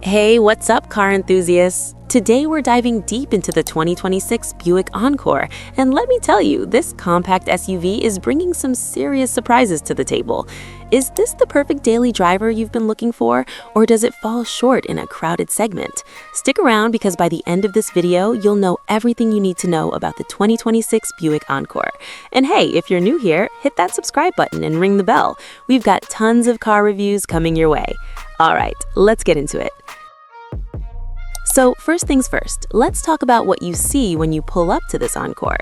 Hey, what's up, car enthusiasts? Today we're diving deep into the 2026 Buick Encore, and let me tell you, this compact SUV is bringing some serious surprises to the table. Is this the perfect daily driver you've been looking for, or does it fall short in a crowded segment? Stick around because by the end of this video, you'll know everything you need to know about the 2026 Buick Encore. And hey, if you're new here, hit that subscribe button and ring the bell. We've got tons of car reviews coming your way. All right, let's get into it. So first things first, let's talk about what you see when you pull up to this Encore.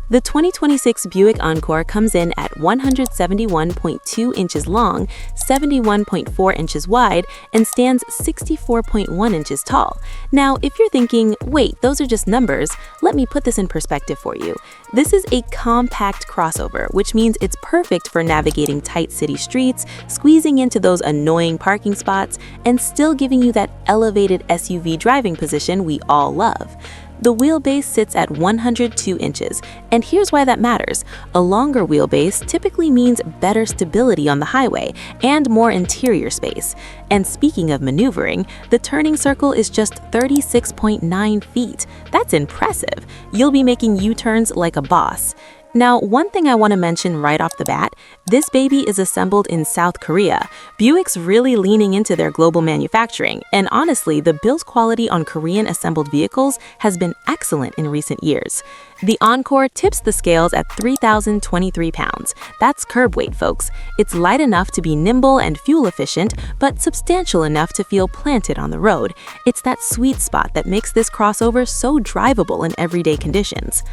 The 2026 Buick Encore comes in at 171.2 inches long, 71.4 inches wide, and stands 64.1 inches tall. Now, if you're thinking, wait, those are just numbers, let me put this in perspective for you. This is a compact crossover, which means it's perfect for navigating tight city streets, squeezing into those annoying parking spots, and still giving you that elevated SUV driving position we all love. The wheelbase sits at 102 inches, and here's why that matters. A longer wheelbase typically means better stability on the highway and more interior space. And speaking of maneuvering, the turning circle is just 36.9 feet. That's impressive. You'll be making U-turns like a boss. Now, one thing I want to mention right off the bat, this baby is assembled in South Korea. Buick's really leaning into their global manufacturing, and honestly, the build quality on Korean-assembled vehicles has been excellent in recent years. The Encore tips the scales at 3,023 pounds. That's curb weight, folks. It's light enough to be nimble and fuel efficient, but substantial enough to feel planted on the road. It's that sweet spot that makes this crossover so drivable in everyday conditions.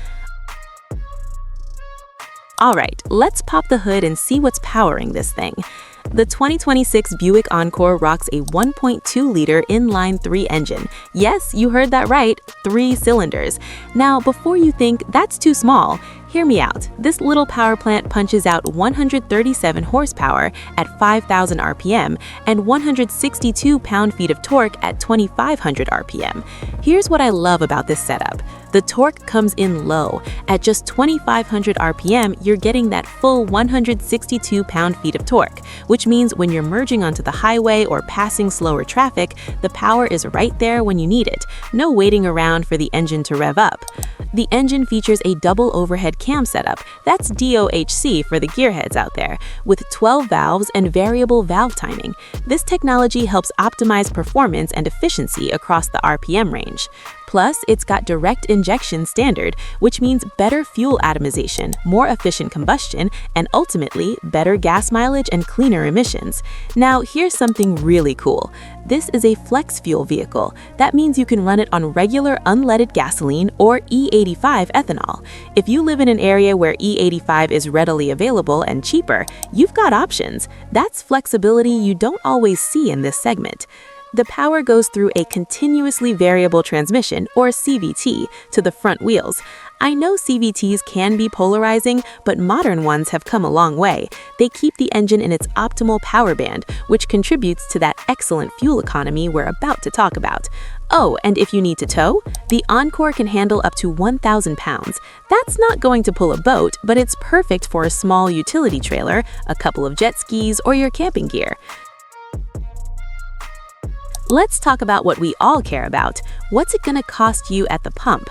All right, let's pop the hood and see what's powering this thing. The 2026 Buick Encore rocks a 1.2-liter inline-3 engine. Yes, you heard that right, 3 cylinders. Now, before you think that's too small, hear me out. This little power plant punches out 137 horsepower at 5,000 RPM and 162 pound-feet of torque at 2,500 RPM. Here's what I love about this setup. The torque comes in low. At just 2,500 RPM, you're getting that full 162 pound-feet of torque, which means when you're merging onto the highway or passing slower traffic, the power is right there when you need it. No waiting around for the engine to rev up. The engine features a double overhead cam setup, that's DOHC for the gearheads out there, with 12 valves and variable valve timing. This technology helps optimize performance and efficiency across the RPM range. Plus, it's got direct injection standard, which means better fuel atomization, more efficient combustion, and ultimately, better gas mileage and cleaner emissions. Now, here's something really cool. This is a flex fuel vehicle. That means you can run it on regular unleaded gasoline or E85 ethanol. If you live in an area where E85 is readily available and cheaper, you've got options. That's flexibility you don't always see in this segment. The power goes through a continuously variable transmission, or CVT, to the front wheels. I know CVTs can be polarizing, but modern ones have come a long way. They keep the engine in its optimal power band, which contributes to that excellent fuel economy we're about to talk about. Oh, and if you need to tow, the Encore can handle up to 1,000 pounds. That's not going to pull a boat, but it's perfect for a small utility trailer, a couple of jet skis, or your camping gear. Let's talk about what we all care about. What's it gonna cost you at the pump?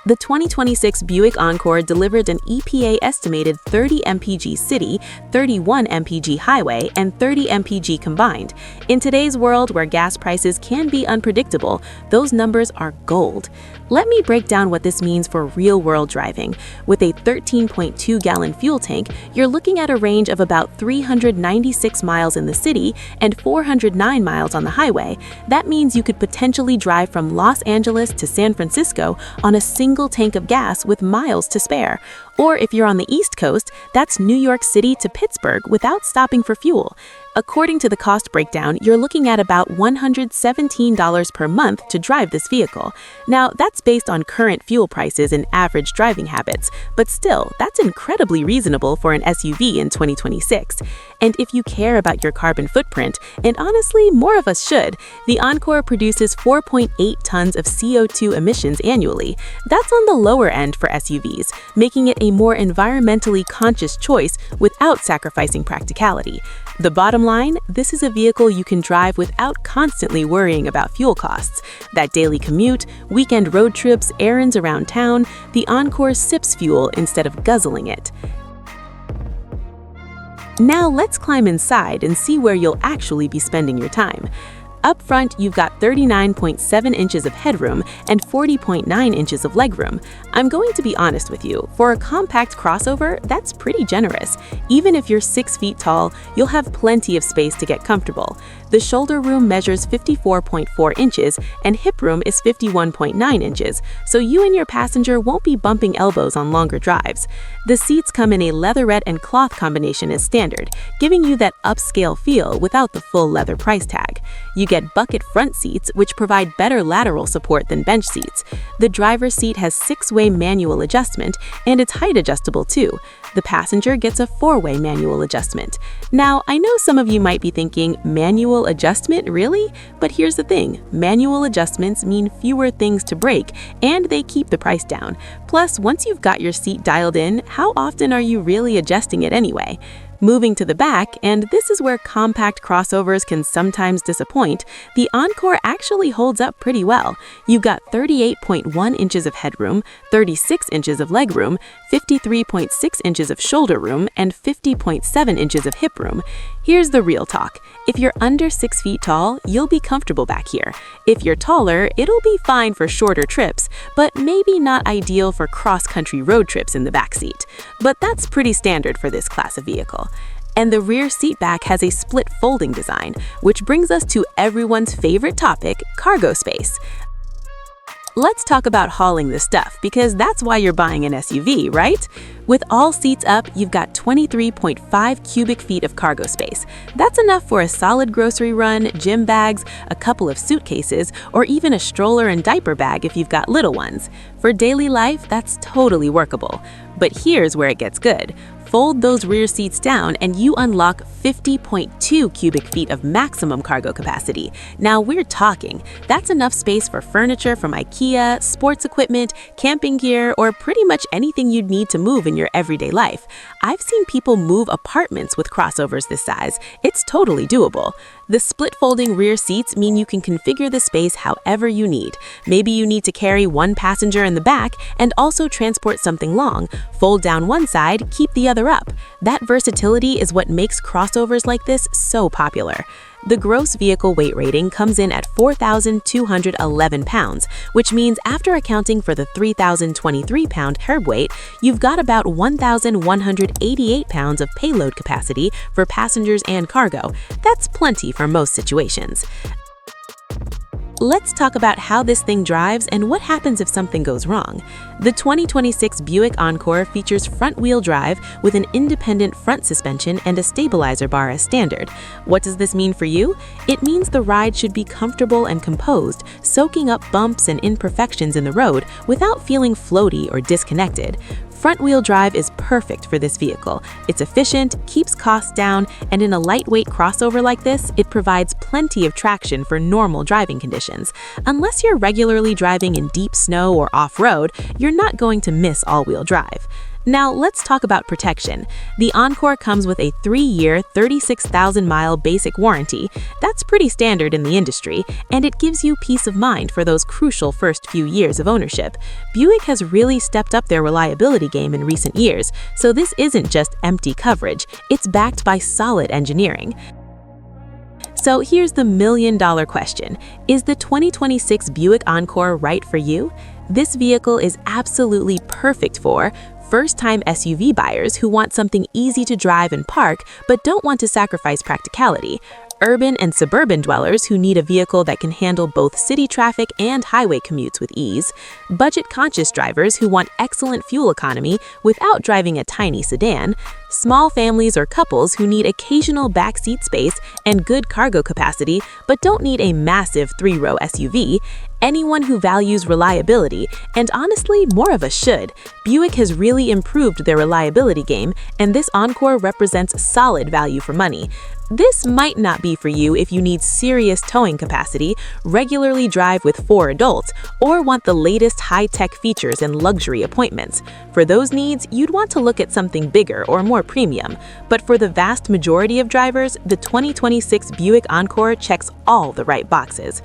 The 2026 Buick Encore delivered an EPA-estimated 30 MPG city, 31 MPG highway, and 30 MPG combined. In today's world where gas prices can be unpredictable, those numbers are gold. Let me break down what this means for real-world driving. With a 13.2-gallon fuel tank, you're looking at a range of about 396 miles in the city and 409 miles on the highway. That means you could potentially drive from Los Angeles to San Francisco on a single tank of gas with miles to spare. Or if you're on the East Coast, that's New York City to Pittsburgh without stopping for fuel. According to the cost breakdown, you're looking at about $117 per month to drive this vehicle. Now, that's based on current fuel prices and average driving habits, but still, that's incredibly reasonable for an SUV in 2026. And if you care about your carbon footprint, and honestly, more of us should, the Encore produces 4.8 tons of CO2 emissions annually. That's on the lower end for SUVs, making it a more environmentally conscious choice without sacrificing practicality. The bottom line, this is a vehicle you can drive without constantly worrying about fuel costs. That daily commute, weekend road trips, errands around town, the Encore sips fuel instead of guzzling it. Now let's climb inside and see where you'll actually be spending your time. Up front, you've got 39.7 inches of headroom and 40.9 inches of legroom. I'm going to be honest with you, for a compact crossover, that's pretty generous. Even if you're 6 feet tall, you'll have plenty of space to get comfortable. The shoulder room measures 54.4 inches and hip room is 51.9 inches, so you and your passenger won't be bumping elbows on longer drives. The seats come in a leatherette and cloth combination as standard, giving you that upscale feel without the full leather price tag. You get bucket front seats, which provide better lateral support than bench seats. The driver's seat has 6-way manual adjustment, and it's height adjustable too. The passenger gets a 4-way manual adjustment. Now, I know some of you might be thinking, manual adjustment, really? But here's the thing, manual adjustments mean fewer things to break, and they keep the price down. Plus, once you've got your seat dialed in, how often are you really adjusting it anyway? Moving to the back, and this is where compact crossovers can sometimes disappoint, the Encore actually holds up pretty well. You've got 38.1 inches of headroom, 36 inches of legroom, 53.6 inches of shoulder room, and 50.7 inches of hip room. Here's the real talk. If you're under 6 feet tall, you'll be comfortable back here. If you're taller, it'll be fine for shorter trips, but maybe not ideal for cross-country road trips in the backseat. But that's pretty standard for this class of vehicle. And the rear seat back has a split folding design, which brings us to everyone's favorite topic, cargo space. Let's talk about hauling this stuff, because that's why you're buying an SUV, right? With all seats up, you've got 23.5 cubic feet of cargo space. That's enough for a solid grocery run, gym bags, a couple of suitcases, or even a stroller and diaper bag if you've got little ones. For daily life, that's totally workable. But here's where it gets good. Fold those rear seats down and you unlock 50.2 cubic feet of maximum cargo capacity. Now we're talking. That's enough space for furniture from IKEA, sports equipment, camping gear, or pretty much anything you'd need to move in your everyday life. I've seen people move apartments with crossovers this size. It's totally doable. The split folding rear seats mean you can configure the space however you need. Maybe you need to carry one passenger in the back and also transport something long. Fold down one side, keep the other up. That versatility is what makes crossovers like this so popular. The gross vehicle weight rating comes in at 4,211 pounds, which means after accounting for the 3,023-pound curb weight, you've got about 1,188 pounds of payload capacity for passengers and cargo. That's plenty for most situations. Let's talk about how this thing drives and what happens if something goes wrong. The 2026 Buick Encore features front-wheel drive with an independent front suspension and a stabilizer bar as standard. What does this mean for you? It means the ride should be comfortable and composed, soaking up bumps and imperfections in the road without feeling floaty or disconnected. Front-wheel drive is perfect for this vehicle. It's efficient, keeps costs down, and in a lightweight crossover like this, it provides plenty of traction for normal driving conditions. Unless you're regularly driving in deep snow or off-road, you're not going to miss all-wheel drive. Now, let's talk about protection. The Encore comes with a 3-year, 36,000-mile basic warranty. That's pretty standard in the industry, and it gives you peace of mind for those crucial first few years of ownership. Buick has really stepped up their reliability game in recent years, so this isn't just empty coverage, it's backed by solid engineering. So here's the million-dollar question. Is the 2026 Buick Encore right for you? This vehicle is absolutely perfect for first-time SUV buyers who want something easy to drive and park but don't want to sacrifice practicality, urban and suburban dwellers who need a vehicle that can handle both city traffic and highway commutes with ease, budget-conscious drivers who want excellent fuel economy without driving a tiny sedan, small families or couples who need occasional backseat space and good cargo capacity but don't need a massive 3-row SUV, anyone who values reliability, and honestly, more of us should. Buick has really improved their reliability game, and this Encore represents solid value for money. This might not be for you if you need serious towing capacity, regularly drive with 4 adults, or want the latest high-tech features and luxury appointments. For those needs, you'd want to look at something bigger or more more premium, but for the vast majority of drivers, the 2026 Buick Encore checks all the right boxes.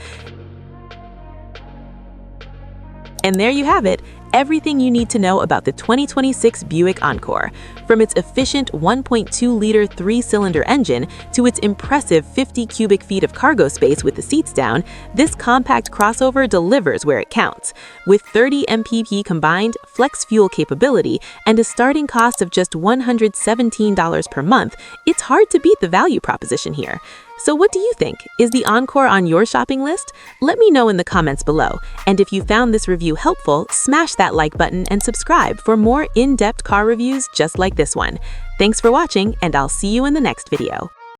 And there you have it, everything you need to know about the 2026 Buick Encore. From its efficient 1.2-liter 3-cylinder engine to its impressive 50 cubic feet of cargo space with the seats down, this compact crossover delivers where it counts. With 30 MPG Combined, flex fuel capability, and a starting cost of just $117 per month, it's hard to beat the value proposition here. So what do you think? Is the Encore on your shopping list? Let me know in the comments below. And if you found this review helpful, smash that like button and subscribe for more in-depth car reviews just like this one. Thanks for watching, and I'll see you in the next video.